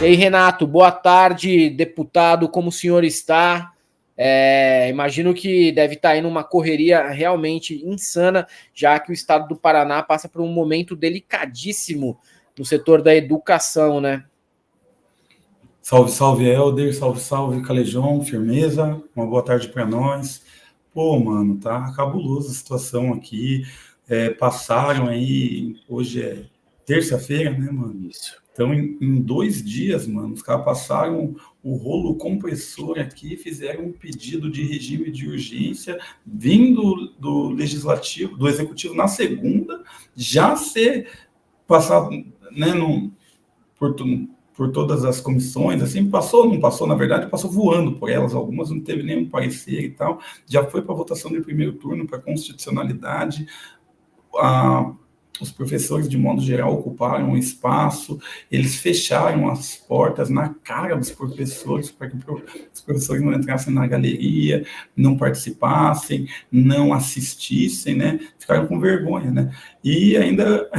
E aí, Renato, boa tarde, deputado, como o senhor está? Imagino que deve estar indo uma correria realmente insana, já que o estado do Paraná passa por um momento delicadíssimo no setor da educação, né? Salve, salve, Helder, salve, salve, Calejão, firmeza, uma boa tarde para nós. Pô, mano, tá cabulosa a situação aqui. Passaram aí, hoje é terça-feira, né, mano? Isso. Então, em 2 dias, mano, os caras passaram o rolo compressor aqui, fizeram um pedido de regime de urgência, vindo do legislativo, do executivo na segunda, já ser passado, né, por, por todas as comissões, assim, passou, não passou, na verdade, passou voando por elas, algumas não teve nenhum parecer e tal, já foi para votação de primeiro turno, para constitucionalidade, os professores, de modo geral, ocuparam o espaço, eles fecharam as portas na cara dos professores, para que os professores não entrassem na galeria, não participassem, não assistissem, né? Ficaram com vergonha, né? E ainda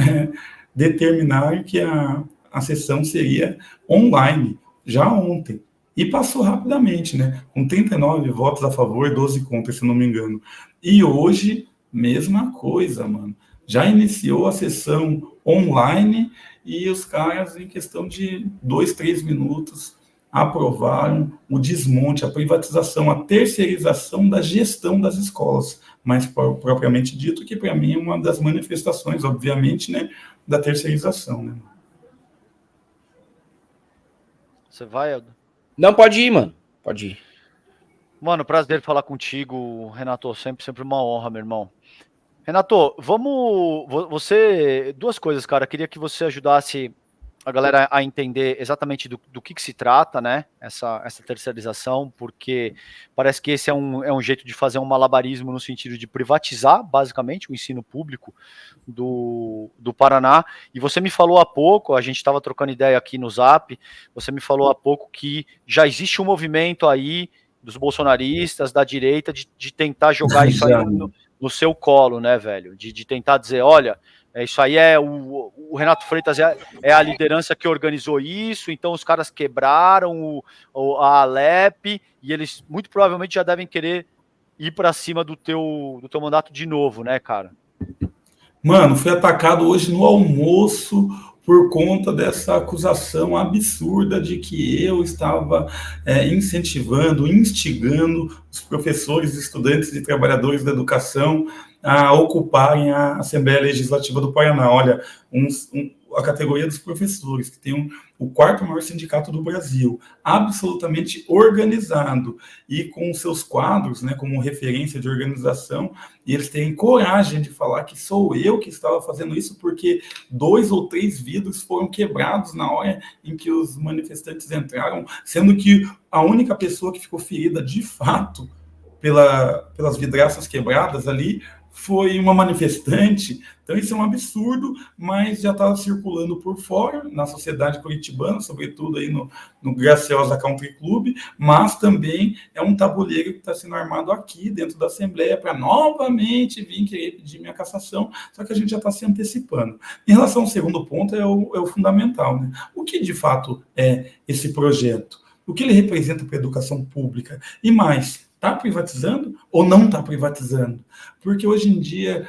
determinaram que a sessão seria online, já ontem. E passou rapidamente, né? Com 39 votos a favor, 12 contra, se não me engano. E hoje, mesma coisa, mano. Já iniciou a sessão online e os caras, em questão de 2, 3 minutos, aprovaram o desmonte, a privatização, a terceirização da gestão das escolas, mais propriamente dito, que para mim é uma das manifestações, obviamente, né, da terceirização, né? Você vai, Eldo? Não, pode ir, mano. Pode ir. Mano, prazer falar contigo, Renato. Sempre uma honra, meu irmão. Renato, duas coisas, cara. Queria que você ajudasse a galera a entender exatamente do que se trata, né? Essa terceirização, porque parece que esse é um jeito de fazer um malabarismo no sentido de privatizar, basicamente, o ensino público do Paraná. E você me falou há pouco, a gente estava trocando ideia aqui no Zap, você me falou há pouco que já existe um movimento aí dos bolsonaristas, da direita, de tentar jogar isso aí no seu colo, né, velho? De tentar dizer, olha, isso aí o Renato Freitas é a liderança que organizou isso, então os caras quebraram a Alep e eles muito provavelmente já devem querer ir para cima do teu mandato de novo, né, cara? Mano, fui atacado hoje no almoço por conta dessa acusação absurda de que eu estava incentivando, instigando os professores, estudantes e trabalhadores da educação a ocuparem a Assembleia Legislativa do Paraná. Olha, a categoria dos professores, que tem o quarto maior sindicato do Brasil, absolutamente organizado e com seus quadros, né, como referência de organização, e eles têm coragem de falar que sou eu que estava fazendo isso porque 2 ou 3 vidros foram quebrados na hora em que os manifestantes entraram, sendo que a única pessoa que ficou ferida de fato pelas vidraças quebradas ali foi uma manifestante. Então isso é um absurdo, mas já está circulando por fora, na sociedade curitibana, sobretudo aí no Graciosa Country Club, mas também é um tabuleiro que está sendo armado aqui dentro da Assembleia para novamente vir querer pedir minha cassação, só que a gente já está se antecipando. Em relação ao segundo ponto, é o fundamental, né? O que de fato é esse projeto? O que ele representa para a educação pública? E mais, está privatizando ou não está privatizando? Porque hoje em dia,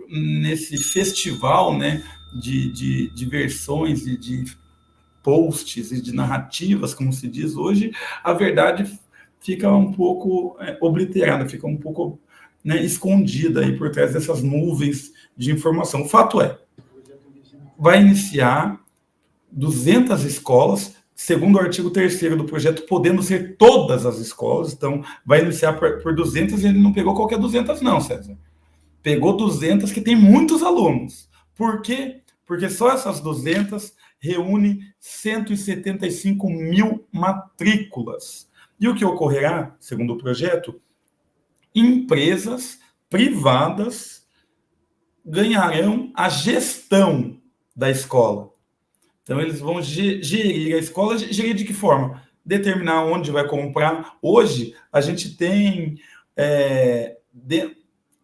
nesse festival, né, de versões e de posts e de narrativas, como se diz hoje, a verdade fica um pouco obliterada, fica um pouco, né, escondida aí por trás dessas nuvens de informação. O fato é, vai iniciar 200 escolas, segundo o artigo 3º do projeto, podendo ser todas as escolas. Então, vai iniciar por 200 e ele não pegou qualquer 200 não, César. Pegou 200 que tem muitos alunos. Por quê? Porque só essas 200 reúnem 175 mil matrículas. E o que ocorrerá, segundo o projeto? Empresas privadas ganharão a gestão da escola. Então, eles vão gerir a escola. Gerir de que forma? Determinar onde vai comprar. Hoje, a gente tem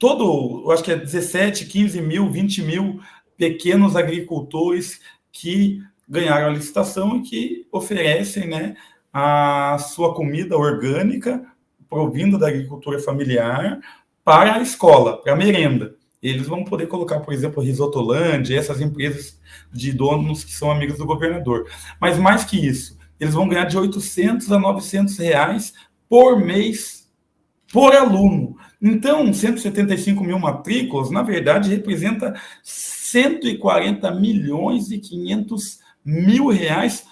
eu acho que é 17, 15 mil, 20 mil pequenos agricultores que ganharam a licitação e que oferecem, né, a sua comida orgânica, provindo da agricultura familiar, para a escola, para a merenda. Eles vão poder colocar, por exemplo, Risotolândia, essas empresas de donos que são amigos do governador. Mas mais que isso, eles vão ganhar de 800 a 900 reais por mês, por aluno. Então, 175 mil matrículas, na verdade, representa 140 milhões e 500 mil reais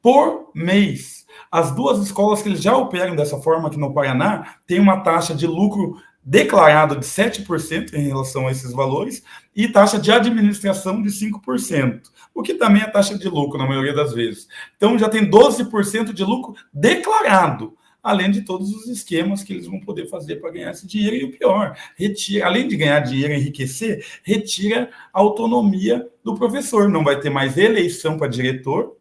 por mês. As duas escolas que eles já operam dessa forma aqui no Paraná têm uma taxa de lucro declarada de 7% em relação a esses valores e taxa de administração de 5%, o que também é taxa de lucro na maioria das vezes. Então já tem 12% de lucro declarado, além de todos os esquemas que eles vão poder fazer para ganhar esse dinheiro. E o pior, retira, além de ganhar dinheiro e enriquecer, retira a autonomia do professor. Não vai ter mais eleição para diretor,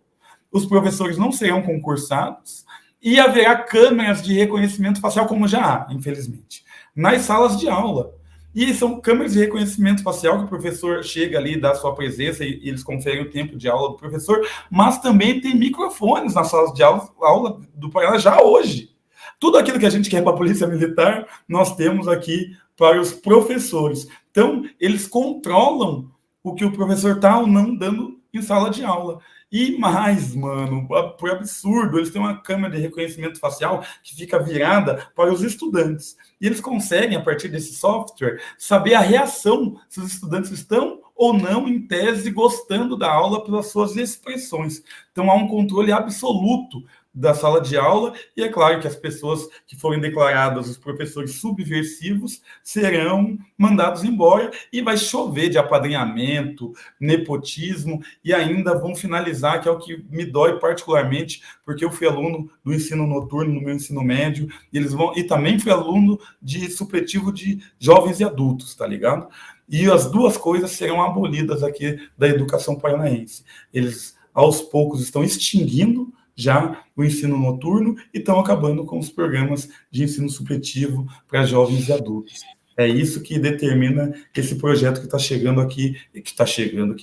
os professores não serão concursados e haverá câmeras de reconhecimento facial, como já há, infelizmente, nas salas de aula. E são câmeras de reconhecimento facial que o professor chega ali, dá sua presença e eles conferem o tempo de aula do professor, mas também tem microfones nas salas de aula do Paraná já hoje. Tudo aquilo que a gente quer para a Polícia Militar, nós temos aqui para os professores. Então, eles controlam o que o professor está ou não dando em sala de aula. E mais, mano, por absurdo, eles têm uma câmera de reconhecimento facial que fica virada para os estudantes. E eles conseguem, a partir desse software, saber a reação, se os estudantes estão ou não, em tese, gostando da aula pelas suas expressões. Então, há um controle absoluto da sala de aula, e é claro que as pessoas que forem declaradas, os professores subversivos, serão mandados embora, e vai chover de apadrinhamento, nepotismo, e ainda vão finalizar, que é o que me dói particularmente, porque eu fui aluno do ensino noturno no meu ensino médio, e também fui aluno de supletivo de jovens e adultos, tá ligado? E as duas coisas serão abolidas aqui da educação paranaense. Eles, aos poucos, estão extinguindo já o ensino noturno e estão acabando com os programas de ensino supletivo para jovens e adultos. É isso que determina esse projeto que está chegando aqui,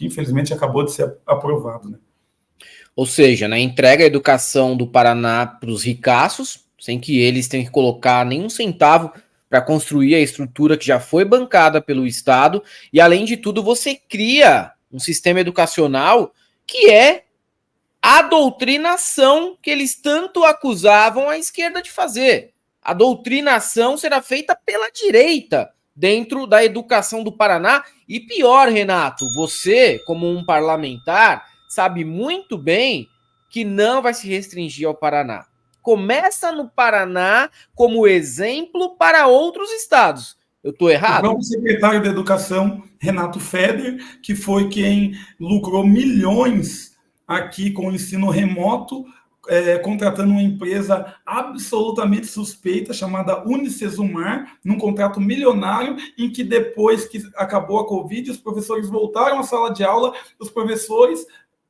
infelizmente acabou de ser aprovado, né? Ou seja, né, entrega a educação do Paraná para os ricaços, sem que eles tenham que colocar nenhum centavo para construir a estrutura que já foi bancada pelo Estado, e além de tudo você cria um sistema educacional que é a doutrinação que eles tanto acusavam a esquerda de fazer. A doutrinação será feita pela direita dentro da educação do Paraná. E pior, Renato, você, como um parlamentar, sabe muito bem que não vai se restringir ao Paraná. Começa no Paraná como exemplo para outros estados. Eu estou errado? O próprio secretário da Educação, Renato Feder, que foi quem lucrou milhões aqui com o ensino remoto, contratando uma empresa absolutamente suspeita, chamada Unicesumar, num contrato milionário, em que depois que acabou a Covid, os professores voltaram à sala de aula, os professores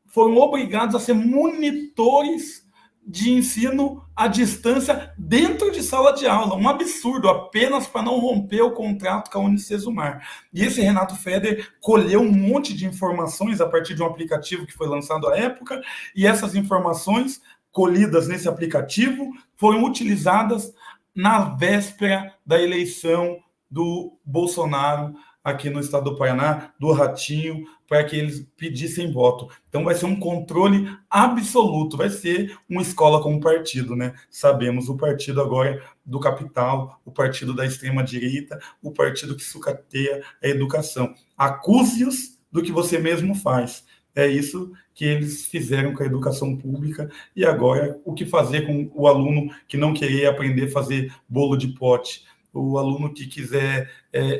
foram obrigados a ser monitores de ensino à distância dentro de sala de aula. Um absurdo, apenas para não romper o contrato com a Unicesumar. E esse Renato Feder colheu um monte de informações a partir de um aplicativo que foi lançado à época, e essas informações colhidas nesse aplicativo foram utilizadas na véspera da eleição do Bolsonaro aqui no estado do Paraná, do Ratinho, para que eles pedissem voto. Então vai ser um controle absoluto, vai ser uma escola como partido, né? Sabemos o partido agora do capital, o partido da extrema-direita, o partido que sucateia a educação. Acuse-os do que você mesmo faz. É isso que eles fizeram com a educação pública, e agora o que fazer com o aluno que não querer aprender a fazer bolo de pote, o aluno que quiser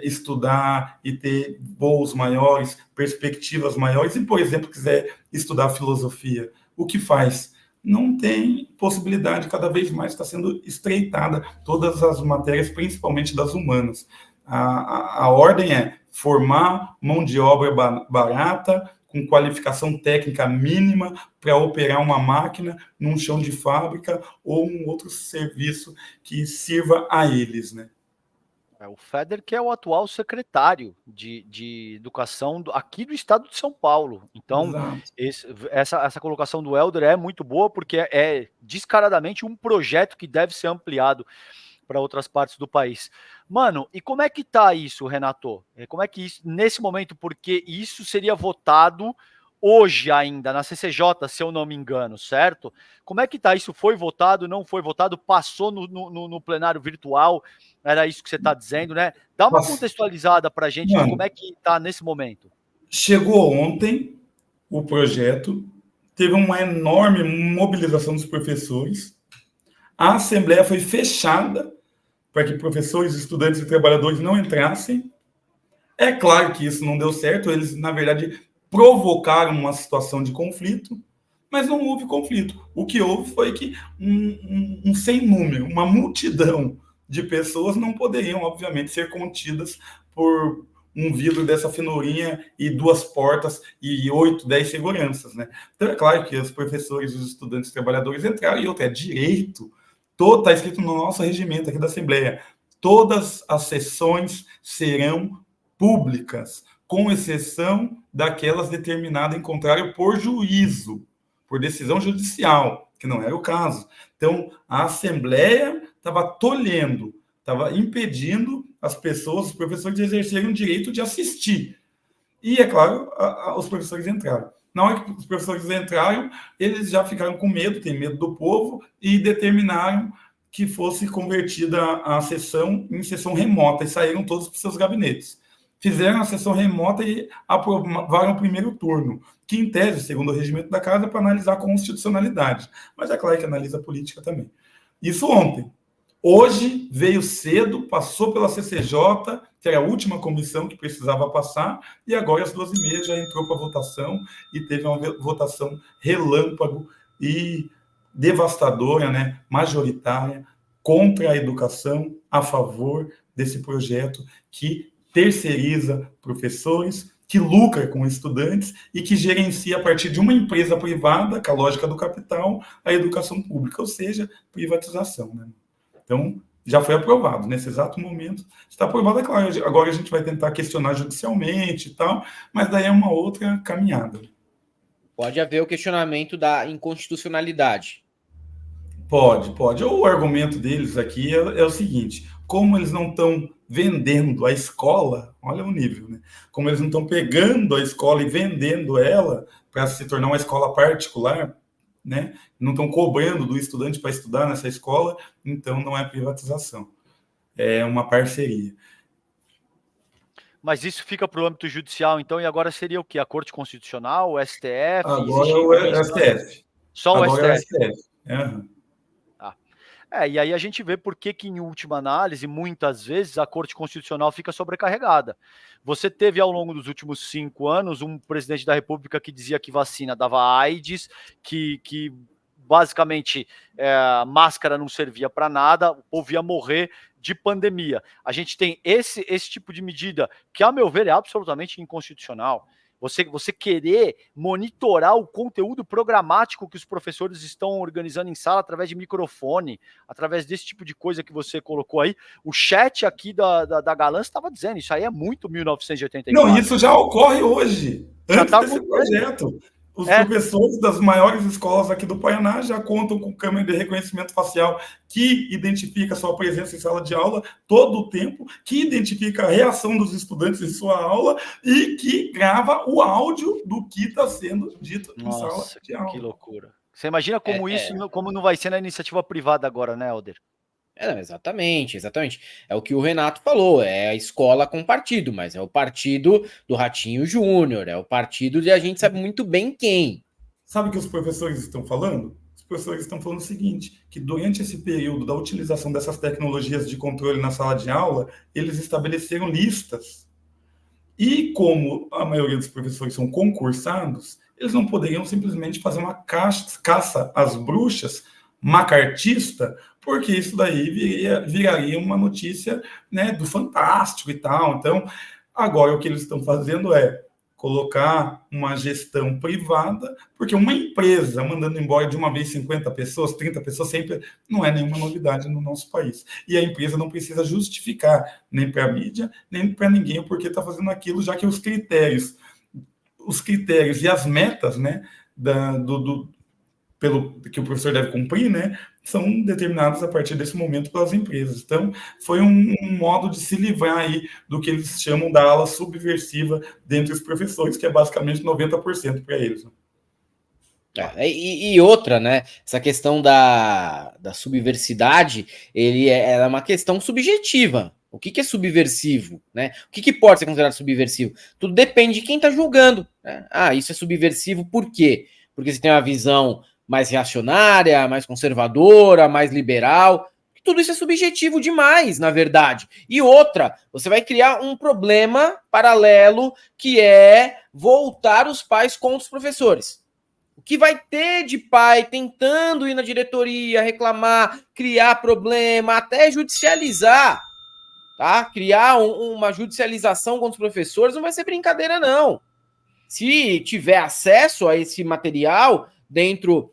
estudar e ter voos maiores, perspectivas maiores, e, por exemplo, quiser estudar filosofia, o que faz? Não tem possibilidade, cada vez mais está sendo estreitada todas as matérias, principalmente das humanas. A ordem é formar mão de obra barata, com qualificação técnica mínima para operar uma máquina num chão de fábrica ou um outro serviço que sirva a eles, né? É o Feder, que é o atual secretário de educação aqui do estado de São Paulo. Então, Exato. essa colocação do Helder é muito boa, porque é descaradamente um projeto que deve ser ampliado para outras partes do país. Mano, e como é que tá isso, Renato? Como é que isso, nesse momento, porque isso seria votado hoje ainda, na CCJ, se eu não me engano, certo? Como é que tá? Isso foi votado, não foi votado, passou no plenário virtual, era isso que você está dizendo, né? Dá uma Nossa, contextualizada para a gente de como mano, é que tá nesse momento. chegou ontem o projeto, teve uma enorme mobilização dos professores, a Assembleia foi fechada para que professores, estudantes e trabalhadores não entrassem. É claro que isso não deu certo, eles, na verdade, provocaram uma situação de conflito, mas não houve conflito. O que houve foi que um sem número, uma multidão de pessoas não poderiam, obviamente, ser contidas por um vidro dessa finurinha e 2 portas e 8, 10 seguranças, né? Então, é claro que os professores, os estudantes, os trabalhadores entraram, e outra, é direito. Está escrito no nosso regimento aqui da Assembleia, todas as sessões serão públicas, com exceção daquelas determinadas em contrário por juízo, por decisão judicial, que não era o caso. Então, a Assembleia estava tolhendo, estava impedindo as pessoas, os professores, de exercerem o direito de assistir. E, é claro, os professores entraram. Na hora que os professores entraram, eles já ficaram com medo, tem medo do povo, e determinaram que fosse convertida a sessão em sessão remota, e saíram todos para os seus gabinetes. Fizeram a sessão remota e aprovaram o primeiro turno, que, em tese, segundo o regimento da Casa, é para analisar a constitucionalidade. Mas é claro que analisa a política também. Isso ontem. Hoje veio cedo, passou pela CCJ, que era a última comissão que precisava passar, e agora às 12h30 já entrou para votação, e teve uma votação relâmpago e devastadora, né, majoritária, contra a educação, a favor desse projeto que terceiriza professores, que lucra com estudantes e que gerencia a partir de uma empresa privada, com a lógica do capital, a educação pública, ou seja, privatização, né? Então, já foi aprovado. Nesse exato momento, está aprovado, é claro. Agora a gente vai tentar questionar judicialmente e tal, mas daí é uma outra caminhada. Pode haver o questionamento da inconstitucionalidade. Pode. O argumento deles aqui é o seguinte: como eles não estão vendendo a escola, olha o nível, né? Como eles não estão pegando a escola e vendendo ela para se tornar uma escola particular, né? Não estão cobrando do estudante para estudar nessa escola, então não é privatização, é uma parceria. Mas isso fica para o âmbito judicial, então, e agora seria o quê? A Corte Constitucional, o STF? Agora é o STF. Só o agora STF. É o STF. Uhum. E aí a gente vê por que, em última análise, muitas vezes a Corte Constitucional fica sobrecarregada. Você teve, ao longo dos últimos 5 anos, um presidente da República que dizia que vacina dava AIDS, que basicamente máscara não servia para nada, o povo ia morrer de pandemia. A gente tem esse tipo de medida que, a meu ver, é absolutamente inconstitucional. Você querer monitorar o conteúdo programático que os professores estão organizando em sala através de microfone, através desse tipo de coisa que você colocou aí. O chat aqui da Galã estava dizendo, isso aí é muito 1984. Não, isso já ocorre hoje, antes desse projeto. Os professores das maiores escolas aqui do Paraná já contam com câmera de reconhecimento facial que identifica a sua presença em sala de aula todo o tempo, que identifica a reação dos estudantes em sua aula e que grava o áudio do que está sendo dito em sala de aula. Que loucura. Você imagina como como não vai ser na iniciativa privada agora, né, Helder? Exatamente. É o que o Renato falou, é a escola com partido, mas é o partido do Ratinho Júnior, é o partido de a gente sabe muito bem quem. Sabe o que os professores estão falando? Os professores estão falando o seguinte, que durante esse período da utilização dessas tecnologias de controle na sala de aula, eles estabeleceram listas. E como a maioria dos professores são concursados, eles não poderiam simplesmente fazer uma caça às bruxas macartista, porque isso daí viraria uma notícia, né, do Fantástico e tal. Então, agora o que eles estão fazendo é colocar uma gestão privada, porque uma empresa mandando embora de uma vez 50 pessoas, 30 pessoas, sempre não é nenhuma novidade no nosso país. E a empresa não precisa justificar nem para a mídia, nem para ninguém o porquê está fazendo aquilo, já que os critérios e as metas, né, pelo que o professor deve cumprir, né, são determinados a partir desse momento pelas empresas. Então, foi um modo de se livrar aí do que eles chamam da ala subversiva dentre os professores, que é basicamente 90% para eles. E outra, né? Essa questão da subversividade, ela é uma questão subjetiva. O que é subversivo, né? O que pode ser considerado subversivo? Tudo depende de quem está julgando, né? Isso é subversivo por quê? Porque você tem uma visão mais reacionária, mais conservadora, mais liberal. Tudo isso é subjetivo demais, na verdade. E outra, você vai criar um problema paralelo, que é voltar os pais contra os professores. O que vai ter de pai tentando ir na diretoria, reclamar, criar problema, até judicializar, tá? Criar uma judicialização contra os professores não vai ser brincadeira, não. Se tiver acesso a esse material dentro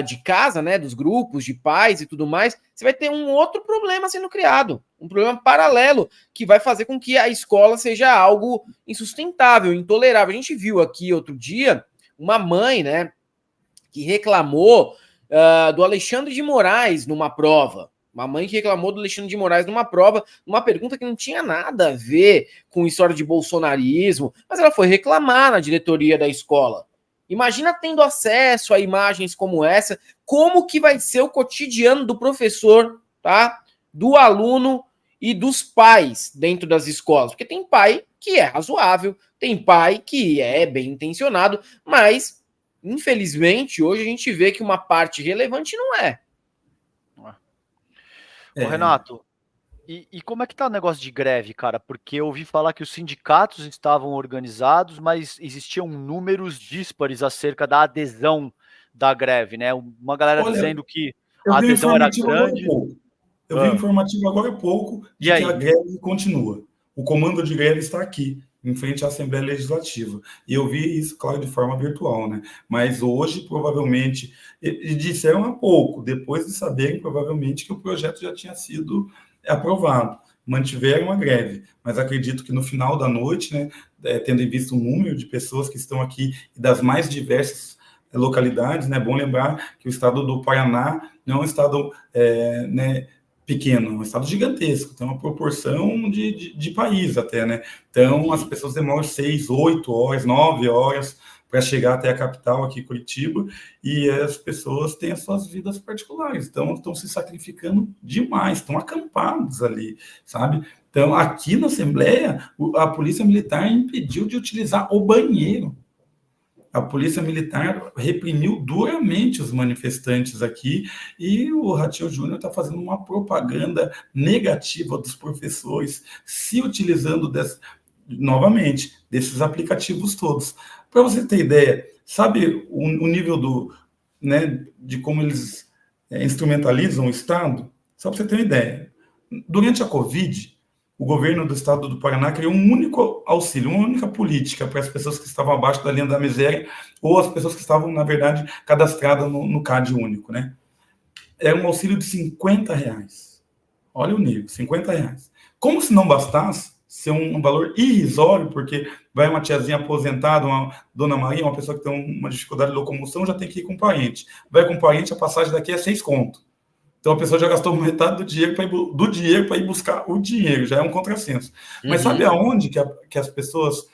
de casa, né, dos grupos de pais e tudo mais, você vai ter um outro problema sendo criado, um problema paralelo, que vai fazer com que a escola seja algo insustentável, intolerável. A gente viu aqui outro dia uma mãe, né, que reclamou do Alexandre de Moraes numa prova. Uma mãe que reclamou do Alexandre de Moraes numa prova, uma pergunta que não tinha nada a ver com história de bolsonarismo, mas ela foi reclamar na diretoria da escola. Imagina tendo acesso a imagens como essa, como que vai ser o cotidiano do professor, tá? Do aluno e dos pais dentro das escolas. Porque tem pai que é razoável, tem pai que é bem intencionado, mas, infelizmente, hoje a gente vê que uma parte relevante não é. Ô, Renato, e como é que tá o negócio de greve, cara? Porque eu ouvi falar que os sindicatos estavam organizados, mas existiam números díspares acerca da adesão da greve, né? Uma galera dizendo que a adesão era grande. Eu vi informativo agora há pouco de que a greve continua. O comando de greve está aqui, em frente à Assembleia Legislativa. E eu vi isso, claro, de forma virtual, né? Mas hoje, provavelmente, e disseram há pouco, depois de saberem, provavelmente, que o projeto já tinha sido aprovado. Mantiveram a greve, mas acredito que no final da noite, né, tendo em vista o número de pessoas que estão aqui e das mais diversas localidades, né, é bom lembrar que o estado do Paraná não é um estado né, pequeno, é um estado gigantesco, tem uma proporção de país até, né? Então, as pessoas demoram 6, 8 horas, 9 horas para chegar até a capital, aqui Curitiba, e as pessoas têm as suas vidas particulares, então estão se sacrificando demais, estão acampados ali, sabe? Então, aqui na Assembleia, a Polícia Militar impediu de utilizar o banheiro. A Polícia Militar reprimiu duramente os manifestantes aqui e o Ratinho Júnior está fazendo uma propaganda negativa dos professores, se utilizando novamente desses aplicativos todos. Para você ter ideia, sabe o nível de como eles instrumentalizam o Estado? Só para você ter uma ideia. Durante a Covid, o governo do estado do Paraná criou um único auxílio, uma única política para as pessoas que estavam abaixo da linha da miséria ou as pessoas que estavam, na verdade, cadastradas no CAD único, né? Era um auxílio de R$50. Olha o nível, R$50. Como se não bastasse ser um valor irrisório, porque vai uma tiazinha aposentada, uma dona Maria, uma pessoa que tem uma dificuldade de locomoção, já tem que ir com parente. Vai com parente, a passagem daqui é 6 conto. Então a pessoa já gastou metade do dinheiro para ir buscar o dinheiro, já é um contrassenso. Mas sabe aonde que as pessoas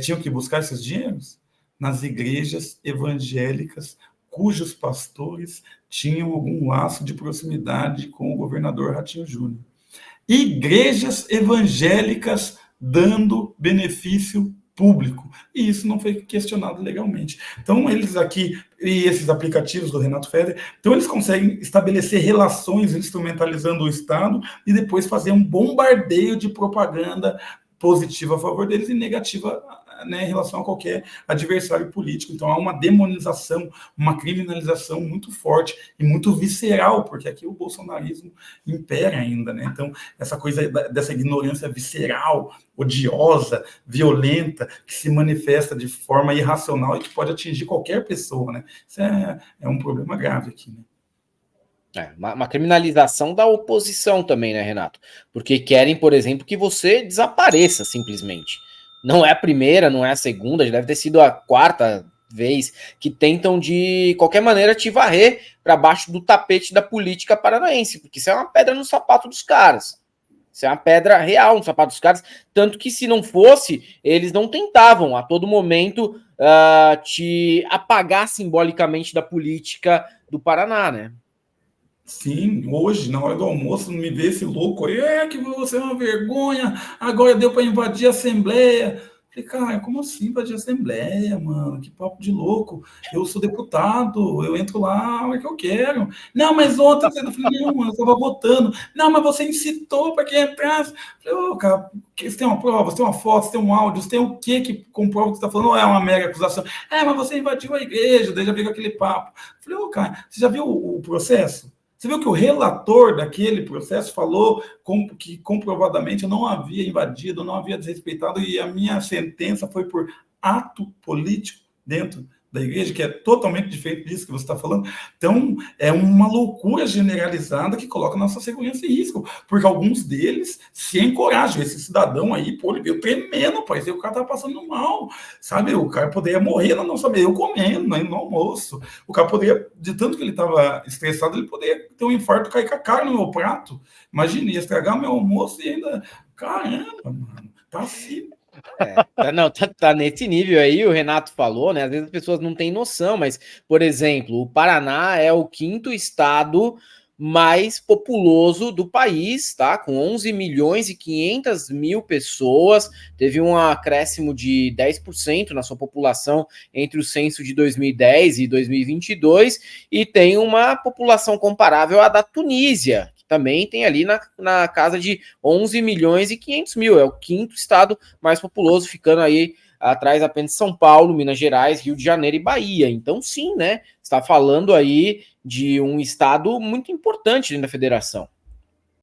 tinham que buscar esses dinheiros? Nas igrejas evangélicas, cujos pastores tinham algum laço de proximidade com o governador Ratinho Júnior. Igrejas evangélicas dando benefício público, e isso não foi questionado legalmente. Então, eles aqui, e esses aplicativos do Renato Feder, então eles conseguem estabelecer relações instrumentalizando o Estado e depois fazer um bombardeio de propaganda positiva a favor deles e negativa né, em relação a qualquer adversário político. Então há uma demonização, uma criminalização muito forte e muito visceral, porque aqui o bolsonarismo impera ainda, né? Então essa coisa dessa ignorância visceral, odiosa, violenta, que se manifesta de forma irracional e que pode atingir qualquer pessoa, né? Isso é um problema grave aqui, né? Uma criminalização da oposição também, né, Renato? Porque querem, por exemplo, que você desapareça simplesmente. Não é a primeira, não é a segunda, já deve ter sido a quarta vez que tentam de qualquer maneira te varrer para baixo do tapete da política paranaense, porque isso é uma pedra no sapato dos caras. Isso é uma pedra real no sapato dos caras, tanto que se não fosse, eles não tentavam a todo momento te apagar simbolicamente da política do Paraná, né? Sim, hoje, na hora do almoço, não me vê esse louco aí, que você é uma vergonha, agora deu para invadir a Assembleia. Falei, cara, como assim invadir a Assembleia, mano? Que papo de louco. Eu sou deputado, eu entro lá a hora que eu quero. Não, mas ontem você não falei, não, mano, eu estava votando. Não, mas você incitou para que entrasse. Falei, ô, cara, você tem uma prova, você tem uma foto, você tem um áudio, você tem o que comprova que você está falando? Não é uma mega acusação. Mas você invadiu a igreja, daí já veio aquele papo. Falei, ô, cara, você já viu o processo? Você viu que o relator daquele processo falou que comprovadamente eu não havia invadido, não havia desrespeitado, e a minha sentença foi por ato político dentro da igreja, que é totalmente diferente disso que você está falando. Então, é uma loucura generalizada que coloca a nossa segurança em risco, porque alguns deles se encorajam. Esse cidadão aí, pô, ele veio tremendo, parecia que o cara estava passando mal, sabe? O cara poderia morrer na nossa mesa, eu comendo, né, no almoço. O cara poderia, de tanto que ele estava estressado, ele poderia ter um infarto, cair com a cara no meu prato. Imagina, ia estragar meu almoço e ainda... Caramba, mano, tá assim... Tá nesse nível aí, o Renato falou, né? Às vezes as pessoas não têm noção, mas, por exemplo, o Paraná é o quinto estado mais populoso do país, tá? Com 11 milhões e 500 mil pessoas, teve um acréscimo de 10% na sua população entre o censo de 2010 e 2022, e tem uma população comparável à da Tunísia, também tem ali na casa de 11 milhões e 500 mil. É o quinto estado mais populoso, ficando aí atrás apenas de São Paulo, Minas Gerais, Rio de Janeiro e Bahia. Então, sim, né? Está falando aí de um estado muito importante dentro da federação.